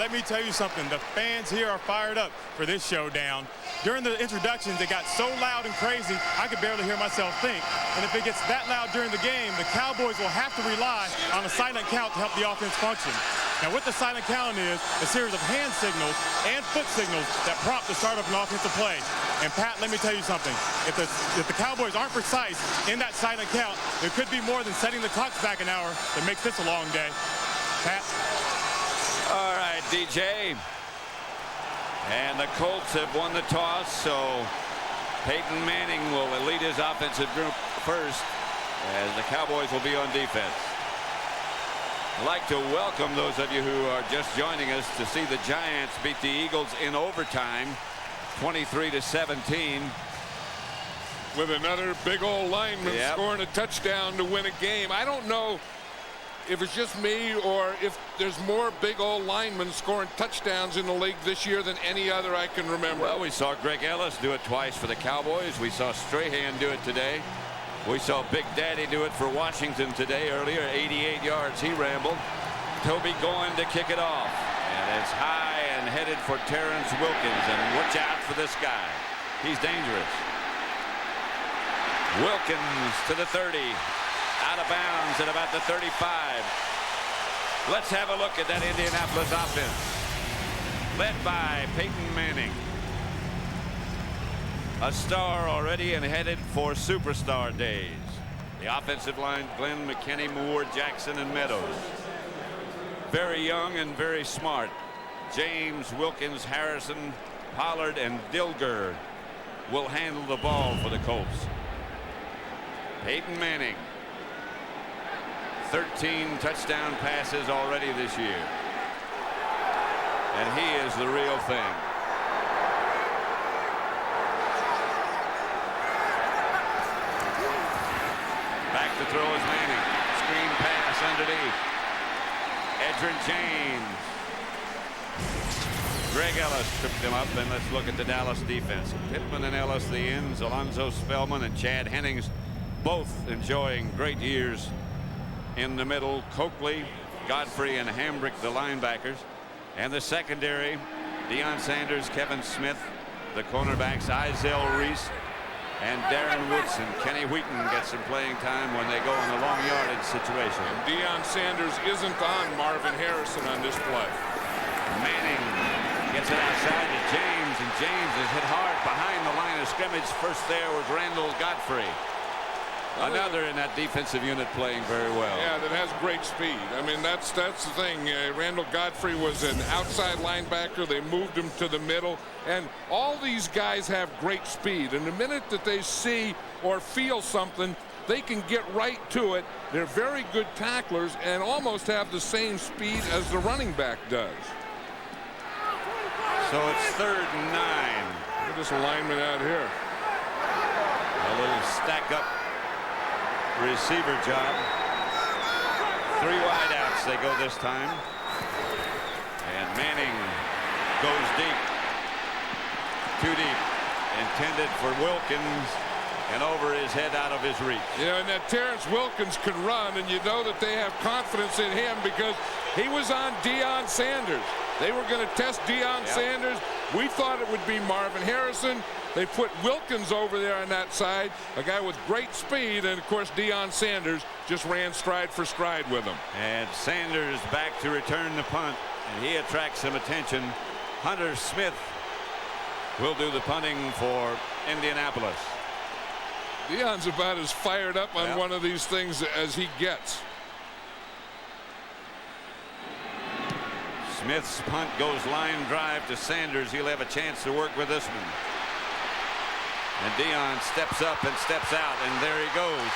let me tell you something. The fans here are fired up for this showdown. During the introductions, it got so loud and crazy, I could barely hear myself think. And if it gets that loud during the game, the Cowboys will have to rely on a silent count to help the offense function. Now, what the silent count is a series of hand signals and foot signals that prompt the start of an offensive play. And, Pat, let me tell you something. If the Cowboys aren't precise in that silent count, there could be more than setting the clocks back an hour that makes this a long day. Pat? All right, DJ. And the Colts have won the toss, so Peyton Manning will lead his offensive group first as the Cowboys will be on defense. I'd like to welcome those of you who are just joining us to see the Giants beat the Eagles in overtime, 23-17. With another big old lineman scoring a touchdown to win a game. I don't know if it's just me or if there's more big old linemen scoring touchdowns in the league this year than any other I can remember. Well, we saw Greg Ellis do it twice for the Cowboys. We saw Strahan do it today. We saw Big Daddy do it for Washington today earlier. 88 yards he rambled. Toby going to kick it off. And it's high and headed for Terrence Wilkins. And watch out for this guy. He's dangerous. Wilkins to the 30. Out of bounds at about the 35. Let's have a look at that Indianapolis offense. Led by Peyton Manning. A star already and headed for superstar days. The offensive line, Glenn, McKinney, Moore, Jackson, and Meadows. Very young and very smart. James, Wilkins, Harrison, Pollard, and Dilger will handle the ball for the Colts. Peyton Manning. 13 touchdown passes already this year. And he is the real thing. Back to throw is Manning. Screen pass underneath. Edgerrin James. Greg Ellis tripped him up, and let's look at the Dallas defense. Pittman and Ellis the ends, Alonzo Spellman and Chad Hennings both enjoying great years in the middle. Coakley, Godfrey, and Hambrick the linebackers. And the secondary, Deion Sanders, Kevin Smith, the cornerbacks, Izell Reese, and Darren Woodson. Kenny Wheaton gets some playing time when they go in the long yardage situation. And Deion Sanders isn't on Marvin Harrison on this play. Manning gets it outside to James, and James is hit hard behind the line of scrimmage. First there was Randall Godfrey. Another in that defensive unit playing very well. Yeah, that has great speed. I mean, that's the thing. Randall Godfrey was an outside linebacker. They moved him to the middle. And all these guys have great speed. And the minute that they see or feel something, they can get right to it. They're very good tacklers and almost have the same speed as the running back does. So it's 3rd and 9. Look at this alignment out here. A little stack up receiver job. 3 wideouts they go this time. And Manning goes deep. Too deep. Intended for Wilkins. And over his head, out of his reach. Yeah, and that Terrence Wilkins can run, and you know that they have confidence in him because he was on Deion Sanders. They were going to test Deion Sanders. We thought it would be Marvin Harrison. They put Wilkins over there on that side, a guy with great speed, and of course Deion Sanders just ran stride for stride with him. And Sanders back to return the punt, and he attracts some attention. Hunter Smith will do the punting for Indianapolis. Deion's about as fired up on one of these things as he gets. Smith's punt goes line drive to Sanders. He'll have a chance to work with this one. And Deion steps up and steps out, and there he goes.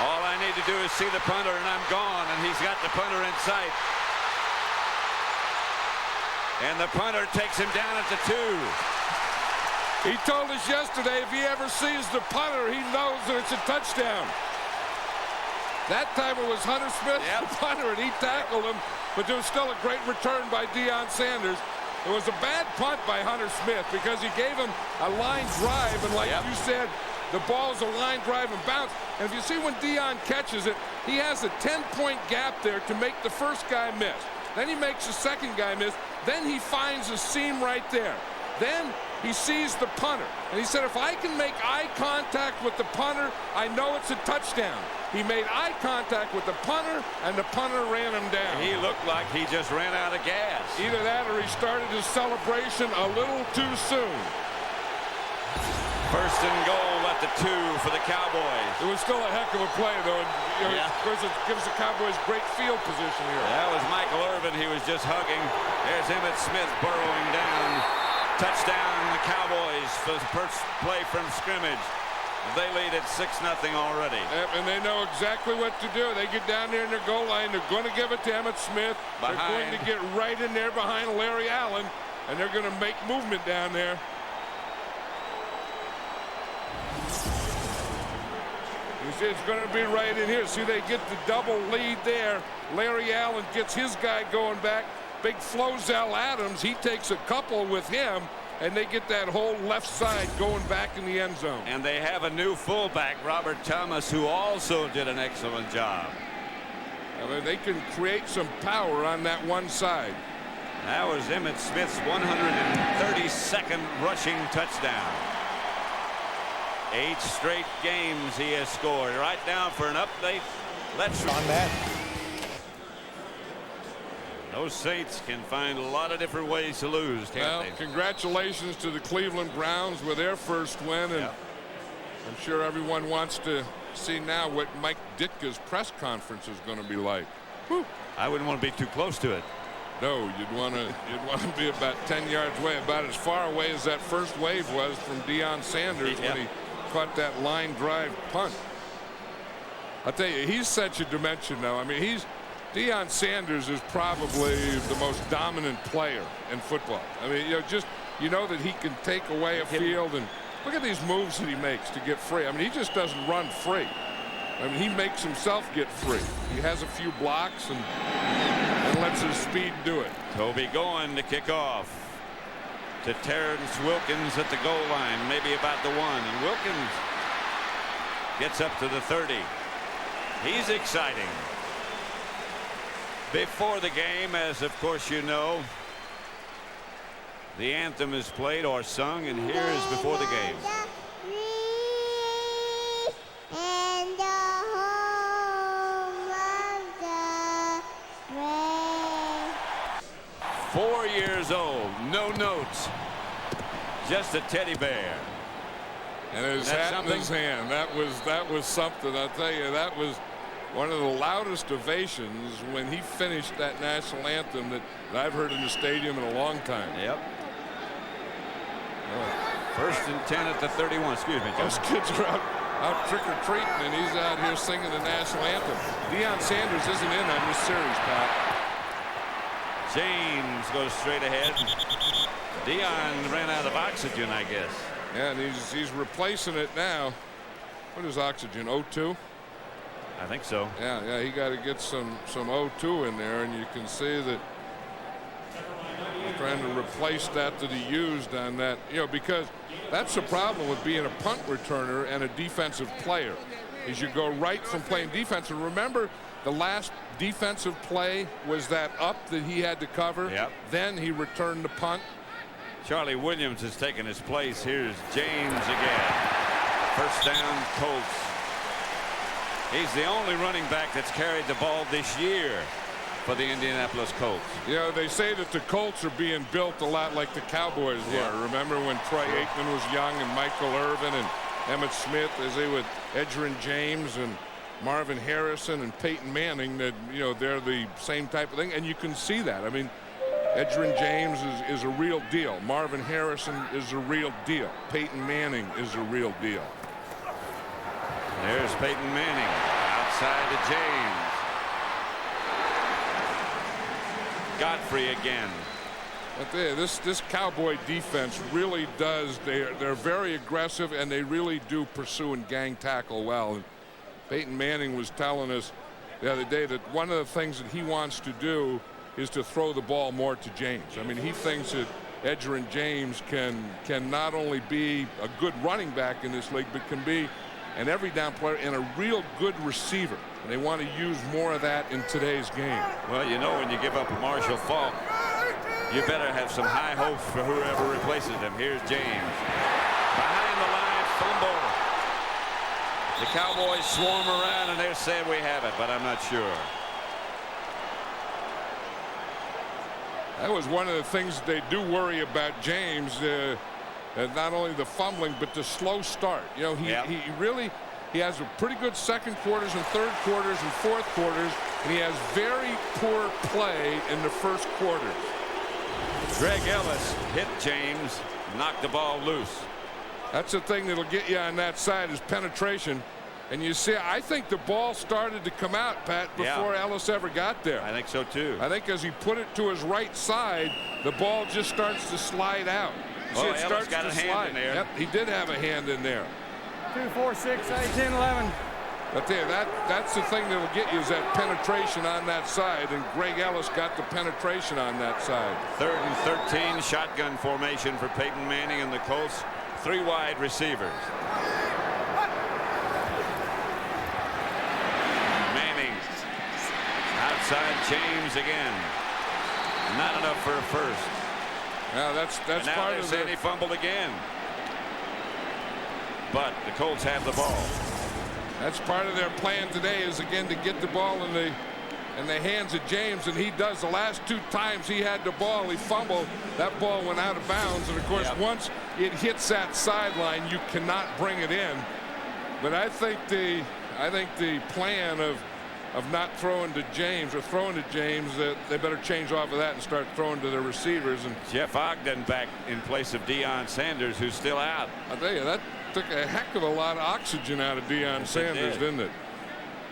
All I need to do is see the punter, and I'm gone, and he's got the punter in sight. And the punter takes him down at the 2. He told us yesterday if he ever sees the punter, he knows that it's a touchdown. That time it was Hunter Smith, the punter, and he tackled him, but there was still a great return by Deion Sanders. It was a bad punt by Hunter Smith because he gave him a line drive, and like you said, the ball's a line drive and bounce. And if you see when Deion catches it, he has a 10-point gap there to make the first guy miss. Then he makes the second guy miss. Then he finds a seam right there. Then he sees the punter. And he said, if I can make eye contact with the punter, I know it's a touchdown. He made eye contact with the punter, and the punter ran him down. He looked like he just ran out of gas. Either that or he started his celebration a little too soon. First and goal at the 2 for the Cowboys. It was still a heck of a play, though. And, of course, it gives the Cowboys great field position here. That was Michael Irvin. He was just hugging. There's Emmitt Smith burrowing down. Touchdown, the Cowboys for the first play from scrimmage. They lead at 6-0 already. Yep, and they know exactly what to do. They get down there in their goal line. They're going to give it to Emmitt Smith. They're going to get right in there behind Larry Allen, and they're going to make movement down there. You see, it's going to be right in here. See, they get the double lead there. Larry Allen gets his guy going back. Big Flozell Adams, he takes a couple with him, and they get that whole left side going back in the end zone. And they have a new fullback, Robert Thomas, who also did an excellent job. I mean, they can create some power on that one side. That was Emmitt Smith's 132nd rushing touchdown. 8 straight games he has scored. Right now for an update, let's on that. Those Saints can find a lot of different ways to lose, can't they? Congratulations to the Cleveland Browns with their first win, and I'm sure everyone wants to see now what Mike Ditka's press conference is going to be like. Whew. I wouldn't want to be too close to it. No, you'd want to be about 10 yards away, about as far away as that first wave was from Deion Sanders when he caught that line drive punt. I'll tell you, he's such a dimension now. I mean, Deion Sanders is probably the most dominant player in football. I mean, you know that he can take away a field, and look at these moves that he makes to get free. I mean, he just doesn't run free. I mean, he makes himself get free. He has a few blocks and lets his speed do it. Toby going to kick off to Terrence Wilkins at the goal line, maybe about the 1, and Wilkins gets up to the 30. He's exciting. Before the game, as of course you know, the anthem is played or sung, and here is before the game. And the home of the 4 years old, no notes, just a teddy bear. And his hat in his hand. That was something. I'll tell you, that was one of the loudest ovations when he finished that national anthem that I've heard in the stadium in a long time. Yep. First and 10 at the 31. Excuse me, John. Those kids are out trick-or-treating, and he's out here singing the national anthem. Deion Sanders isn't in on this series, Pat. James goes straight ahead. Deion ran out of oxygen, I guess. Yeah, and he's replacing it now. What is oxygen? O2? I think so. Yeah, he got to get some O2 in there, and you can see that he's trying to replace that he used on that. You know, because that's the problem with being a punt returner and a defensive player, is you go right from playing defense. And remember, the last defensive play was that up that he had to cover. Yep. Then he returned the punt. Charlie Williams has taken his place. Here's James again. First down, Colts. He's the only running back that's carried the ball this year for the Indianapolis Colts. You know, they say that the Colts are being built a lot like the Cowboys were. Remember when Troy Aikman was young, and Michael Irvin and Emmitt Smith, as they would Edgerrin James and Marvin Harrison and Peyton Manning, that, you know, they're the same type of thing. And you can see that. I mean, Edgerrin James is a real deal. Marvin Harrison is a real deal. Peyton Manning is a real deal. There's Peyton Manning outside to James. Godfrey again. But this Cowboy defense really does. They're very aggressive, and they really do pursue and gang tackle well. And Peyton Manning was telling us the other day that one of the things that he wants to do is to throw the ball more to James. I mean, he thinks that Edgerrin James can not only be a good running back in this league, but can be an every down player, and a real good receiver. And they want to use more of that in today's game. Well, you know, when you give up a Marshall Faulk, you better have some high hopes for whoever replaces him. Here's James. Behind the line, fumble. The Cowboys swarm around, and they're saying we have it, but I'm not sure. That was one of the things they do worry about James. Not only the fumbling, but the slow start. You know, he has a pretty good second quarters and third quarters and fourth quarters, and he has very poor play in the first quarters. Greg Ellis hit James, knocked the ball loose. That's the thing that'll get you on that side is penetration. And you see, I think the ball started to come out, Pat, before Ellis ever got there. I think so, too. I think as he put it to his right side, the ball just starts to slide out. You see, it starts got to a hand slide. in there. Yep, he did have a hand in there. 2, 4, 6, 8, 10, 11. But there, that's the thing that'll get you is that penetration on that side, and Greg Ellis got the penetration on that side. 3rd and 13, shotgun formation for Peyton Manning and the Colts. 3 wide receivers. Manning outside James again. Not enough for a first. Now that's and part now of he fumbled again. But the Colts have the ball. That's part of their plan today is again to get the ball in the hands of James, and he does. The last 2 times he had the ball, he fumbled. That ball went out of bounds, and of course once it hits that sideline, you cannot bring it in. But I think the plan of not throwing to James or throwing to James, they better change off of that and start throwing to the receivers. And Jeff Ogden back in place of Deion Sanders, who's still out. I tell you, that took a heck of a lot of oxygen out of Deion Sanders, didn't it?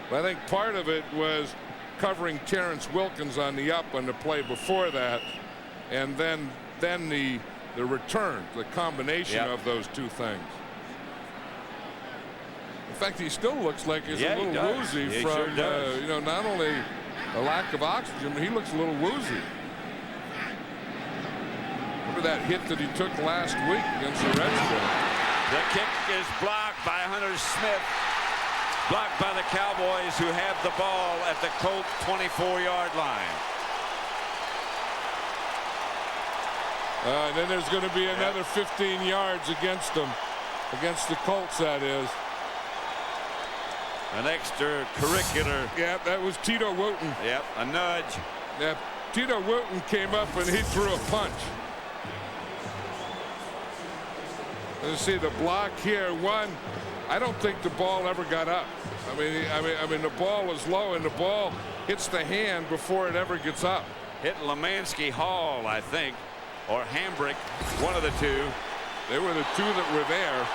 But I think part of it was covering Terrence Wilkins on the up on the play before that, and then the return, the combination of those 2 things. In fact, he still looks like he's a little woozy from you know, not only a lack of oxygen, but he looks a little woozy. Remember that hit that he took last week against the Redskins? The kick is blocked by Hunter Smith. Blocked by the Cowboys, who have the ball at the Colt 24-yard line. And then there's going to be another 15 yards against them, against the Colts, that is. An extracurricular. Yeah, that was Tito Wooten. Yep, a nudge. Yeah, Tito Wooten came up and he threw a punch. You see the block here. One, I don't think the ball ever got up. I mean, the ball was low, and the ball hits the hand before it ever gets up. Hit Lemansky Hall, I think, or Hambrick, one of the 2. They were the 2 that were there.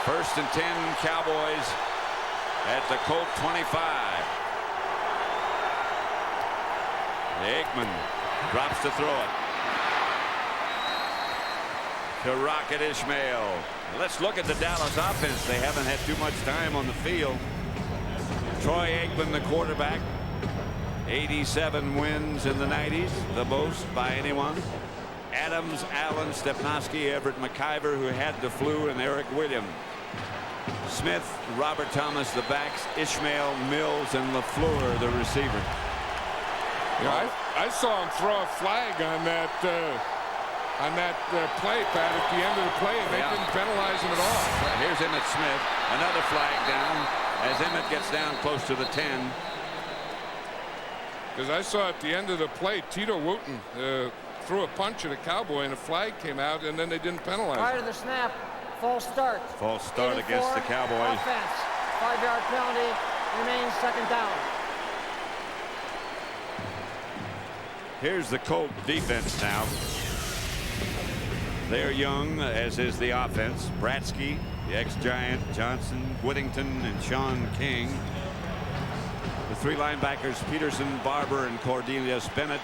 1st and 10, Cowboys at the Colt 25. Aikman drops to throw it to Rocket Ishmael. Let's look at the Dallas offense. They haven't had too much time on the field. Troy Aikman, the quarterback. 87 wins in the 90s, the most by anyone. Adams, Allen, Stepnoski, Everett McIver, who had the flu, and Eric Williams. Smith, Robert Thomas, the backs, Ishmael, Mills, and LaFleur, the receiver. Yeah, I saw him throw a flag on that play, Pat, at the end of the play, and they didn't penalize him at all. Here's Emmitt Smith, another flag down as Emmitt gets down close to the 10. Because I saw at the end of the play, Tito Wooten threw a punch at a Cowboy, and a flag came out, and then they didn't penalize him. Prior to the snap, false start. False start against the Cowboys. Offense. 5-yard penalty. Remains 2nd down. Here's the Colt defense now. They're young, as is the offense. Bratsky, the ex-Giant, Johnson, Whittington, and Sean King. The 3 linebackers, Peterson, Barber, and Cornelius Bennett.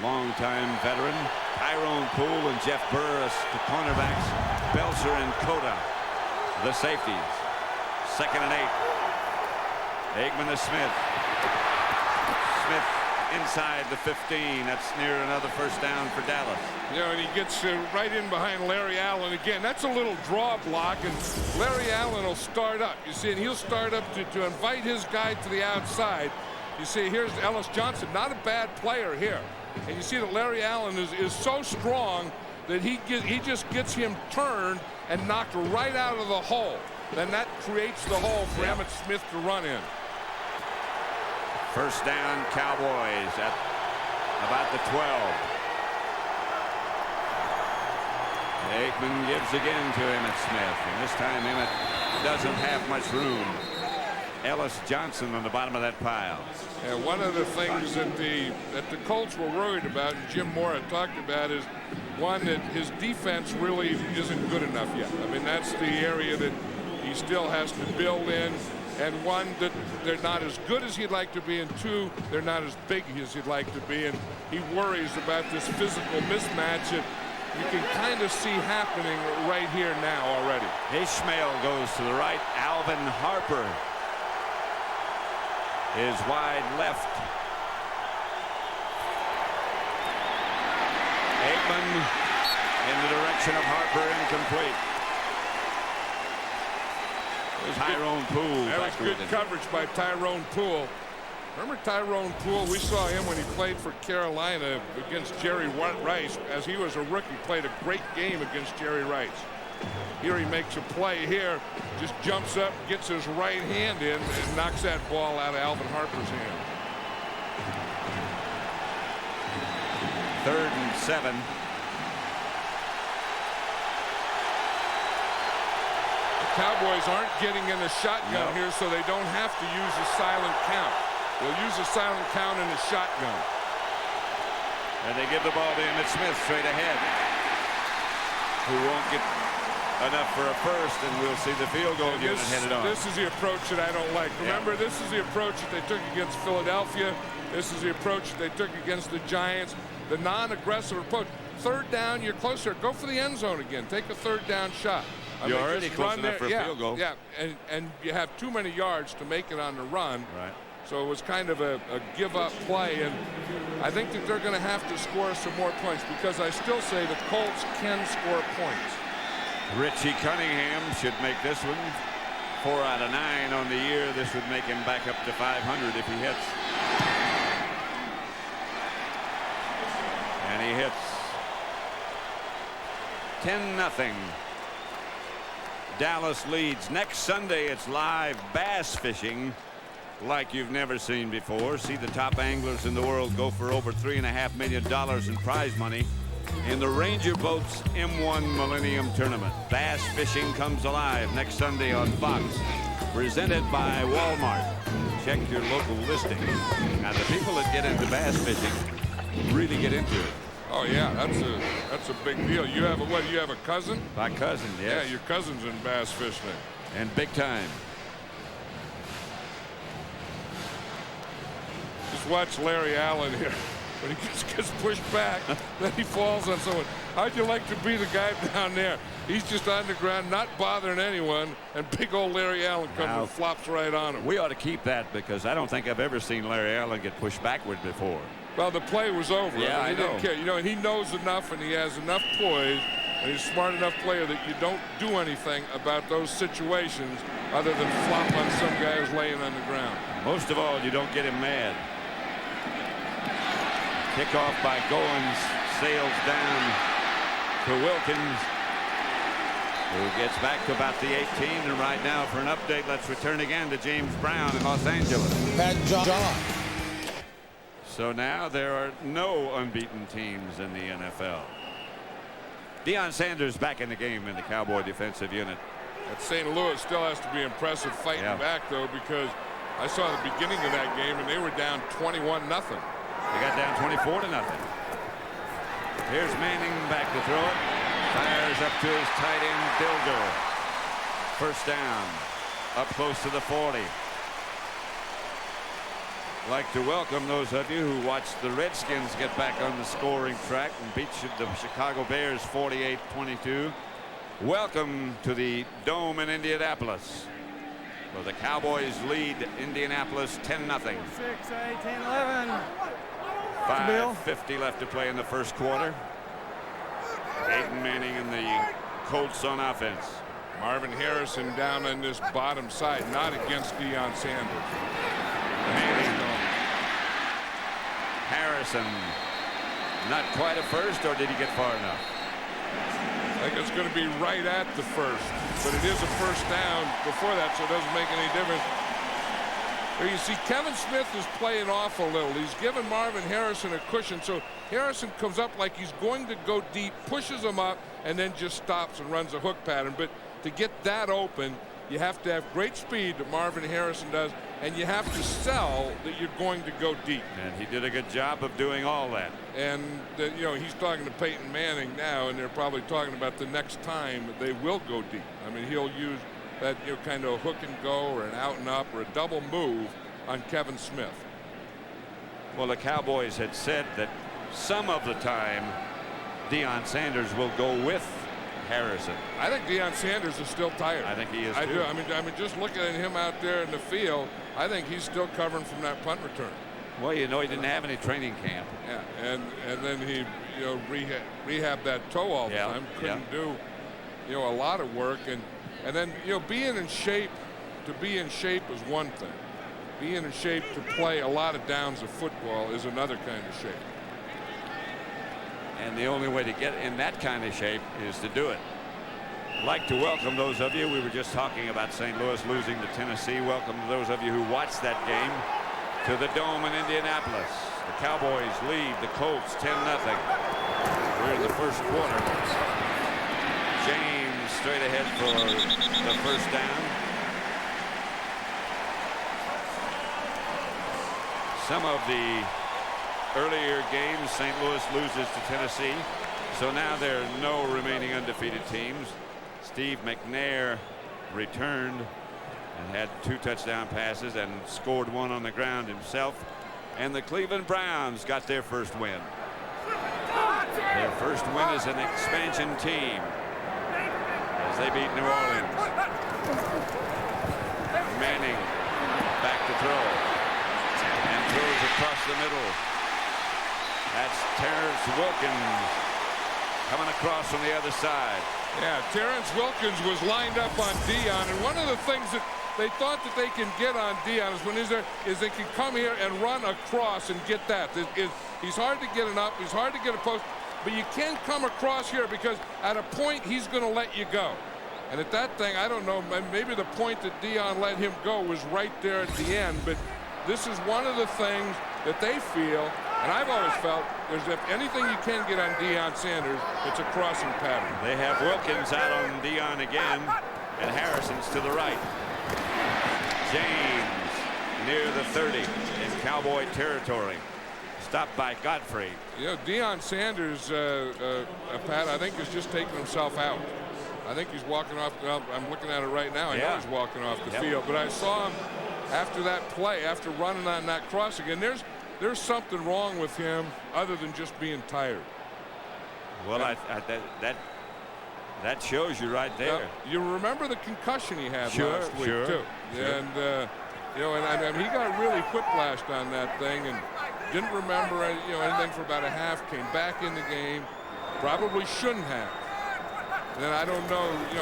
Longtime veteran. Tyrone Poole and Jeff Burris, the cornerbacks. Belcher and Cota, the safeties. 2nd and 8. Aikman to Smith. Smith inside the 15. That's near another first down for Dallas. You know, and he gets right in behind Larry Allen again. That's a little draw block, and Larry Allen will start up. You see, and he'll start up to invite his guy to the outside. You see, here's Ellis Johnson, not a bad player here. And you see that Larry Allen is so strong that he just gets him turned and knocked right out of the hole. Then that creates the hole for Emmitt Smith to run in. First down, Cowboys at about the 12. AIKMAN gives again to Emmitt Smith, and this time Emmitt doesn't have much room. Ellis Johnson on the bottom of that pile. And one of the things that the Colts were worried about, and Jim Moore had talked about, is one, that his defense really isn't good enough yet. I mean, that's the area that he still has to build in. And one, that they're not as good as he'd like to be, and two, they're not as big as he'd like to be. And he worries about this physical mismatch that you can kind of see happening right here now already. Ishmael goes to the right. Alvin Harper is wide left. AIKMAN in the direction of Harper, incomplete. Tyrone Poole. That was good coverage by Tyrone Poole. Remember Tyrone Poole? We saw him when he played for Carolina against Jerry Rice. As he was a rookie, played a great game against Jerry Rice. Here he makes a play here, just jumps up, gets his right hand in, and knocks that ball out of Alvin Harper's hand. 3rd and 7. Cowboys aren't getting in a shotgun here, so they don't have to use a silent count. They'll use a silent count in a shotgun. And they give the ball to Emmitt Smith straight ahead, who won't get enough for a first, and we'll see the field goal unit headed on. This is the approach that I don't like. Remember, this is the approach that they took against Philadelphia. This is the approach that they took against the Giants. The non-aggressive approach. 3rd down, you're closer. Go for the end zone again. Take a 3rd down shot. You're already close enough for a field goal. Yeah, and you have too many yards to make it on the run. Right. So it was kind of a give-up play, and I think that they're going to have to score some more points, because I still say the Colts can score points. Richie Cunningham should make this one 4 out of 9 on the year. This would make him back up to 500 if he hits. And he hits. 10-0. Dallas leads. Next Sunday, it's live bass fishing like you've never seen before. See the top anglers in the world go for over $3.5 million in prize money in the Ranger Boats M1 Millennium Tournament. Bass fishing comes alive next Sunday on Fox, presented by Walmart. Check your local listing. Now, the people that get into bass fishing really get into it. Oh yeah, that's a big deal. You have what? You have a cousin? My cousin, yes. Yeah, your cousin's in bass fishing. And big time. Just watch Larry Allen here. When he gets pushed back, then he falls on someone. How'd you like to be the guy down there? He's just on the ground, not bothering anyone, and big old Larry Allen comes and flops right on him. We ought to keep that, because I don't think I've ever seen Larry Allen get pushed backward before. Well, the play was over. Yeah, I mean, he didn't care. You know, and he knows enough, and he has enough poise, and he's a smart enough player that you don't do anything about those situations other than flop on some guy who's laying on the ground. Most of all, you don't get him mad. Kickoff by Goins, sails down to Wilkins, who gets back to about the 18. And right now, for an update, let's return again to James Brown in Los Angeles. Pat John. So now there are no unbeaten teams in the NFL. Deion Sanders back in the game in the Cowboy defensive unit. That St. Louis still has to be impressive fighting back, though, because I saw the beginning of that game, and they were down 21-0. They got down 24-0. Here's Manning back to throw it. Fires up to his tight end, Dilger. First down. Up close to the 40. Like to welcome those of you who watched the Redskins get back on the scoring track and beat the Chicago Bears 48-22. Welcome to the Dome in Indianapolis, where the Cowboys lead Indianapolis 10-0. 6, 8, 10, 11. Bill? 5:50 left to play in the first quarter. Peyton Manning and the Colts on offense. Marvin Harrison down on this bottom side, not against Deion Sanders. Manning. Harrison, not quite a first, or did he get far enough? I think it's going to be right at the first, but it is a first down before that, so it doesn't make any difference. Here you see Kevin Smith is playing off a little. He's given Marvin Harrison a cushion, so Harrison comes up like he's going to go deep, pushes him up, and then just stops and runs a hook pattern. But to get that open, you have to have great speed that Marvin Harrison does, and you have to sell that you're going to go deep. And he did a good job of doing all that. And you know, he's talking to Peyton Manning now, and they're probably talking about the next time they will go deep. I mean, he'll use that, you know, kind of hook and go or an out and up or a double move on Kevin Smith. Well, the Cowboys had said that some of the time Deion Sanders will go with Harrison. I think Deion Sanders is still tired. I think he is I too. do. I mean, just looking at him out there in the field, I think he's still covering from that punt return. Well, you know, he didn't have any training camp. Yeah, and then he, you know, rehab that toe all the time. Couldn't do, you know, a lot of work, and then, you know, being in shape, to be in shape is one thing. Being in shape to play a lot of downs of football is another kind of shape. And the only way to get in that kind of shape is to do it. I'd like to welcome those of you. We were just talking about St. Louis losing to Tennessee. Welcome to those of you who watched that game to the Dome in Indianapolis. The Cowboys lead the Colts 10-0. We're in the first quarter. James straight ahead for the first down. Some of the earlier games, St. Louis loses to Tennessee, so now there are no remaining undefeated teams. Steve McNair returned and had 2 touchdown passes and scored 1 on the ground himself. And the Cleveland Browns got their first win. Their first win as an expansion team as they beat New Orleans. Manning back to throw and throws across the middle. That's Terrence Wilkins coming across from the other side. Yeah, Terrence Wilkins was lined up on Deion, and one of the things that they thought that they can get on Deion is they can come here and run across and get that. He's hard to get an up, he's hard to get a post, but you can't come across here because at a point he's going to let you go. And at that thing, I don't know, maybe the point that Deion let him go was right there at the end, but this is one of the things that they feel, and I've always felt, there's if anything you can get on Deion Sanders, it's a crossing pattern. They have Wilkins out on Deion again, and Harrison's to the right. James near the 30 in Cowboy territory. Stopped by Godfrey. You know, Deion Sanders, Pat, I think is just taking himself out. I think he's walking off. I'm looking at it right now. I know he's walking off the field, but I saw him after that play, after running on that crossing, and there's something wrong with him other than just being tired. Well, that shows you right there. You remember the concussion he had last week too, and you know, and he got really whiplashed on that thing and didn't remember anything for about a half. Came back in the game, probably shouldn't have. And then I don't know, you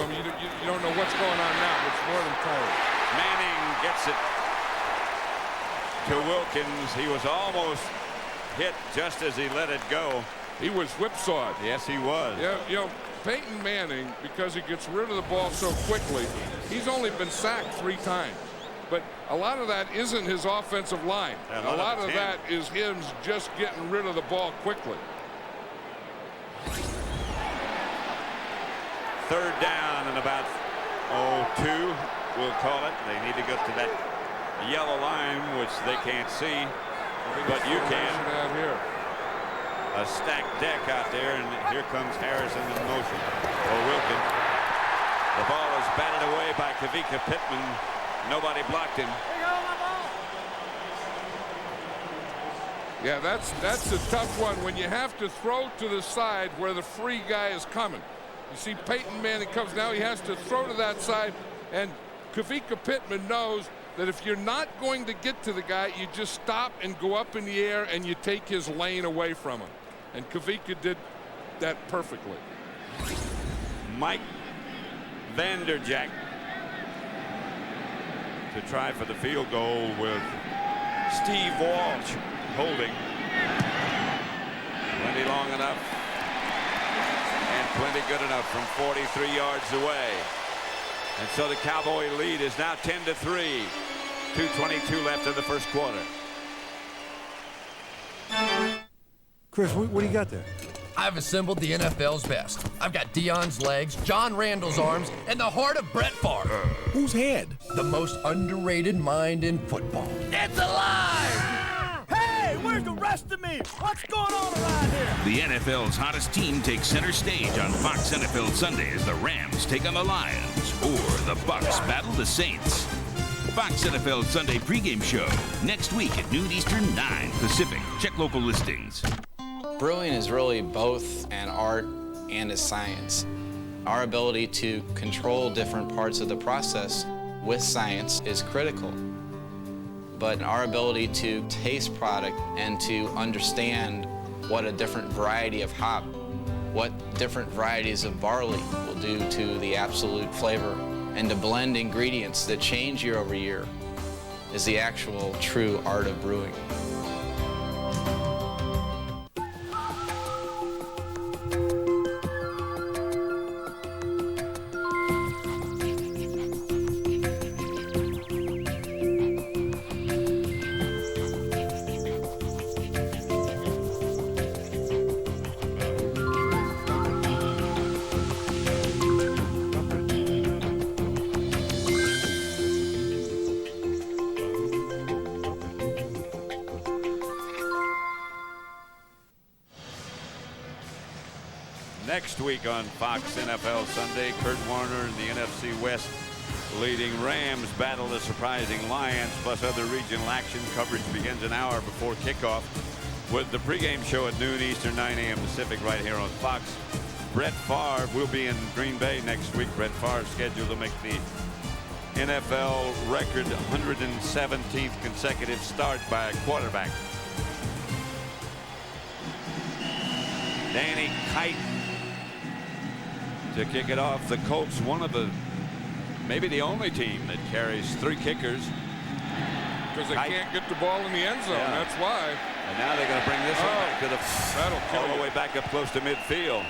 don't know what's going on now. But it's more than tired. Manning gets it to Wilkins. He was almost hit just as he let it go. He was whipsawed. Yes, he was. Yeah, you know, Peyton Manning, because he gets rid of the ball so quickly, he's only been sacked 3 times. But a lot of that isn't his offensive line. A lot of that is him just getting rid of the ball quickly. 3rd down and about 2, we'll call it. They need to get to that yellow line, which they can't see, but you can. Out here. A stacked deck out there, and here comes Harrison in motion for Wilkins. The ball is batted away by Kavika Pittman. Nobody blocked him. Yeah, that's a tough one when you have to throw to the side where the free guy is coming. You see Peyton Manning comes now, he has to throw to that side, and Kavika Pittman knows that if you're not going to get to the guy, you just stop and go up in the air and you take his lane away from him. And Kavika did that perfectly. Mike Vanderjagt to try for the field goal with Steve Walsh holding. Plenty long enough and plenty good enough from 43 yards away. And so the Cowboy lead is now 10-3. 2:22 left in the first quarter. Chris, what do you got there? I've assembled the NFL's best. I've got Dion's legs, John Randall's arms, and the heart of Brett Favre. Whose head? The most underrated mind in football. It's alive! Hey, where's the rest of me? What's going on around here? The NFL's hottest team takes center stage on Fox NFL Sunday as the Rams take on the Lions, or the Bucks battle the Saints. Fox NFL Sunday pregame show next week at noon Eastern, 9 Pacific. Check local listings. Brewing is really both an art and a science. Our ability to control different parts of the process with science is critical. But our ability to taste product and to understand what a different variety of hop, what different varieties of barley will do to the absolute flavor, and to blend ingredients that change year over year is the actual true art of brewing. Next week on Fox NFL Sunday, Kurt Warner and the NFC West leading Rams battle the surprising Lions, plus other regional action. Coverage begins an hour before kickoff with the pregame show at noon Eastern, 9 a.m. Pacific, right here on Fox. Brett Favre will be in Green Bay next week. Brett Favre scheduled to make the NFL record 117th consecutive start by a quarterback. Danny Kite to kick it off. The Colts, one of the, maybe the only team that carries 3 kickers. Because they can't get the ball in the end zone. Yeah. That's why. And now they're going to bring this one back to the, all the way back up close to midfield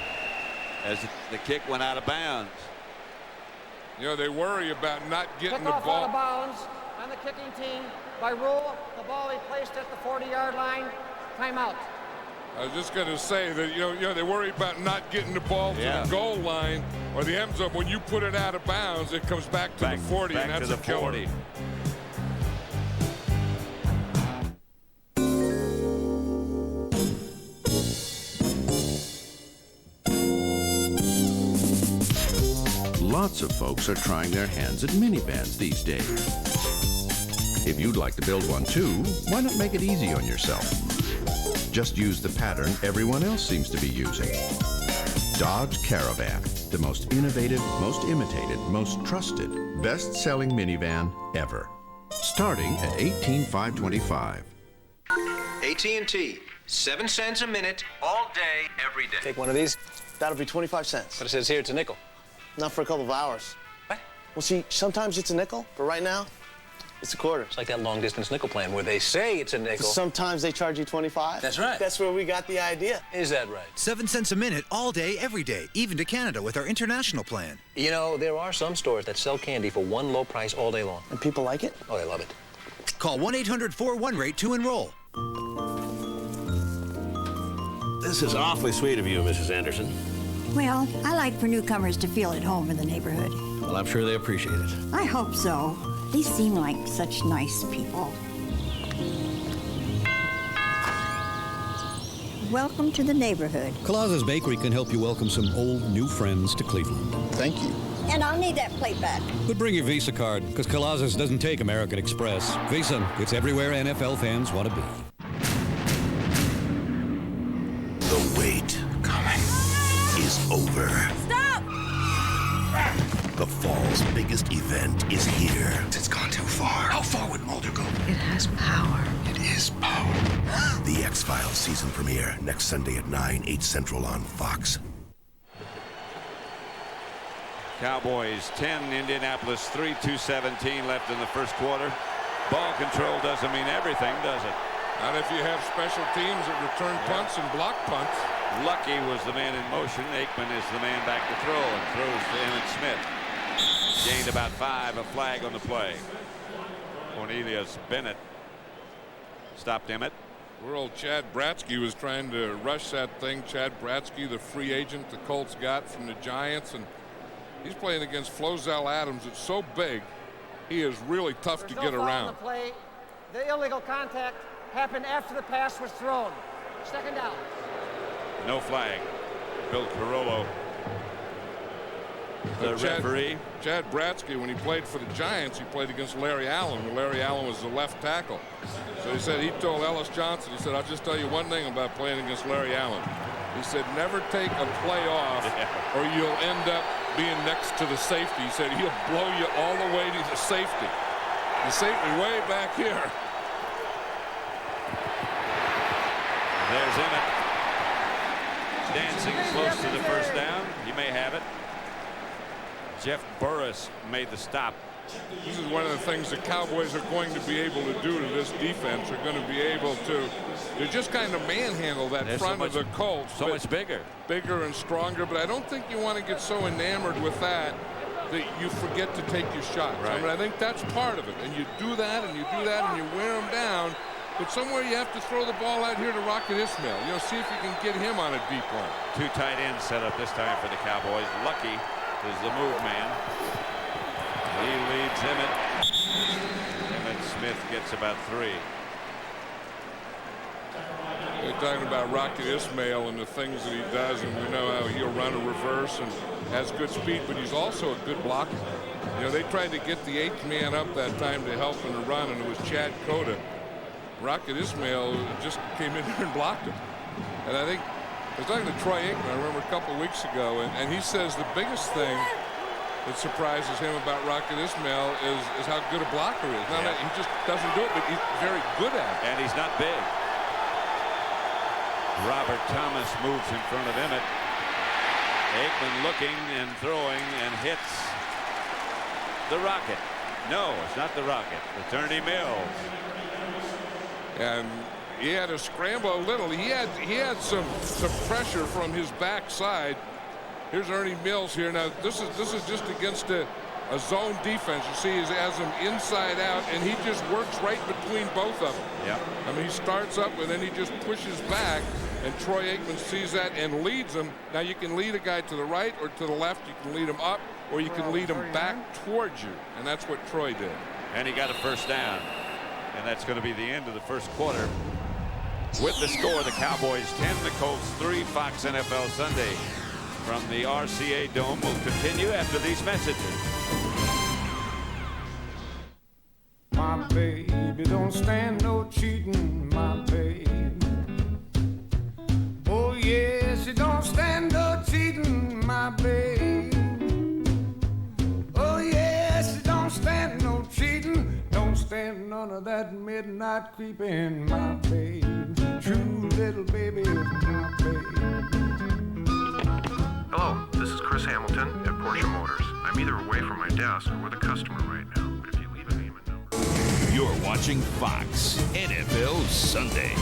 as the kick went out of bounds. You know, they worry about not getting Kick the off ball. out of bounds on the kicking team. By rule, the ball is placed at the 40-yard line. Timeout. I was just going to say that, you know, they worry about not getting the ball to the goal line or the end zone. When you put it out of bounds, it comes back to the 40, and that's to the a killer. 40. Lots of folks are trying their hands at minivans these days. If you'd like to build one too, why not make it easy on yourself? Just use the pattern everyone else seems to be using. Dodge Caravan, the most innovative, most imitated, most trusted, best-selling minivan ever. Starting at $18,525. AT&T, 7 cents a minute, all day, every day. Take one of these. That'll be 25 cents. But it says here it's a nickel. Not for a couple of hours. What? Well, see, sometimes it's a nickel, but right now, it's a quarter. It's like that long-distance nickel plan where they say it's a nickel. Sometimes they charge you 25. That's right. That's where we got the idea. Is that right? 7 cents a minute, all day, every day, even to Canada with our international plan. You know, there are some stores that sell candy for one low price all day long. And people like it? Oh, they love it. Call 1-800-41-RATE to enroll. This is awfully sweet of you, Mrs. Anderson. Well, I like for newcomers to feel at home in the neighborhood. Well, I'm sure they appreciate it. I hope so. They seem like such nice people. Welcome to the neighborhood. Colossa's Bakery can help you welcome some old, new friends to Cleveland. Thank you. And I'll need that plate back. But bring your Visa card, because Colossa's doesn't take American Express. Visa, it's everywhere NFL fans want to be. The wait is over. Stop! The fall's biggest event is here. It's gone too far. How far would Mulder go? It has power. It is power. The X-Files season premiere next Sunday at 9, 8 Central on Fox. Cowboys 10, Indianapolis 3, 2:17 left in the first quarter. Ball control doesn't mean everything, does it? Not if you have special teams that return punts and block punts. Lucky was the man in motion. Aikman is the man back to throw and throws to Emmitt Smith. Gained about 5, a flag on the play. Cornelius Bennett stopped Emmitt. Poor old Chad Bratsky was trying to rush that thing. Chad Bratsky, the free agent the Colts got from the Giants, and he's playing against Flozell Adams. It's so big, he is really tough to get around. The play, the illegal contact happened after the pass was thrown. Second down. No flag. Bill Carollo, the referee. Chad Bratsky, when he played for the Giants, he played against Larry Allen when Larry Allen was the left tackle. So he said, he told Ellis Johnson, he said, I'll just tell you one thing about playing against Larry Allen. He said, never take a play off or you'll end up being next to the safety. He said, he'll blow you all the way to the safety. The safety way back here. There's Emmitt. Dancing close to the first down. He may have it. Jeff Burris made the stop. This is one of the things the Cowboys are going to be able to do to this defense. They're going to be able to just kind of manhandle that front of the Colts. So much bigger. Bigger and stronger, but I don't think you want to get so enamored with that you forget to take your shots. Right. I mean, I think that's part of it. And you do that and you do that and you wear them down. But somewhere you have to throw the ball out here to Rocket Ismail. You know, see if you can get him on a deep one. 2 tight ends set up this time for the Cowboys. Lucky is the move man. He leads Emmitt. Emmitt Smith gets about 3. They're talking about Rocket Ismail and the things that he does, and we know how he'll run a reverse and has good speed, but he's also a good blocker. You know, they tried to get the 8th man up that time to help in the run, and it was Chad Cota. Rocket Ismail just came in here and blocked him. And I think I was talking to Troy Aikman, I remember a couple of weeks ago, and he says the biggest thing that surprises him about Rocket Ismail is how good a blocker he is. Not that he just doesn't do it, but he's very good at it. And he's not big. Robert Thomas moves in front of Emmitt. Aikman looking and throwing and hits the Rocket. No, it's not the Rocket. It's Ernie Mills. And he had to scramble a little. He had some pressure from his backside. Here's Ernie Mills here. Now this is just against a zone defense. You see, he has him inside out, and he just works right between both of them. Yeah. I mean, he starts up and then he just pushes back, and Troy Aikman sees that and leads him. Now you can lead a guy to the right or to the left. You can lead him up, or you can lead him back towards you, and that's what Troy did. And he got a first down. And that's going to be the end of the first quarter. With the score, the Cowboys 10, the Colts 3. Fox NFL Sunday from the RCA Dome will continue after these messages. My baby don't stand no cheating, my baby. Oh yes, she don't stand no cheating, my baby. Oh yes, she don't stand no cheating. Don't stand none of that midnight creeping, my baby. True little baby is my baby. Hello, this is Chris Hamilton at Porsche Motors. I'm either away from my desk or with a customer right now. But if you leave a name and number... You're watching Fox NFL Sunday.